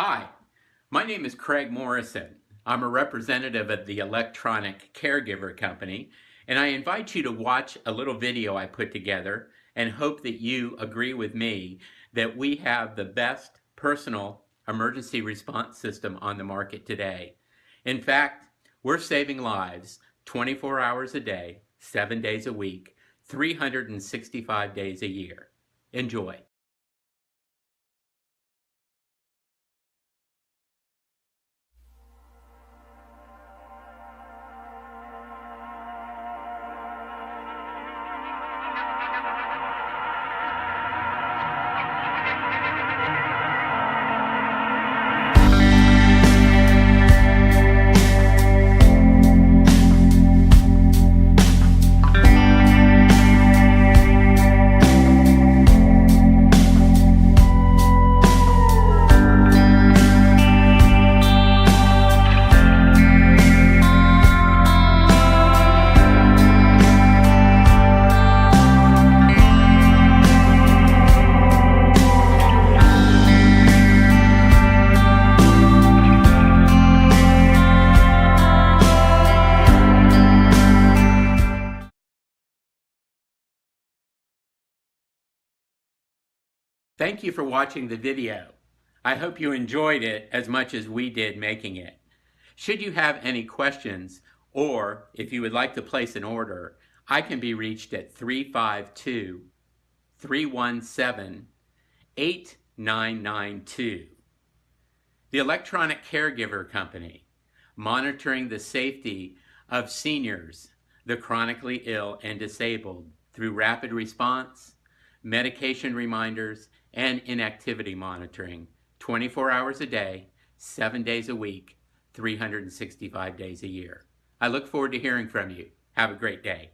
Hi, my name is Craig Morrison. I'm a representative of the Electronic Caregiver Company, and I invite you to watch a little video I put together and hope that you agree with me that we have the best personal emergency response system on the market today. In fact, we're saving lives 24 hours a day, 7 days a week, 365 days a year. Enjoy. Thank you for watching the video. I hope you enjoyed it as much as we did making it. Should you have any questions, or if you would like to place an order, I can be reached at 352-317-8992. The Electronic Caregiver Company, monitoring the safety of seniors, the chronically ill and disabled through rapid response, medication reminders, and inactivity monitoring 24 hours a day, 7 days a week, 365 days a year. I look forward to hearing from you. Have a great day.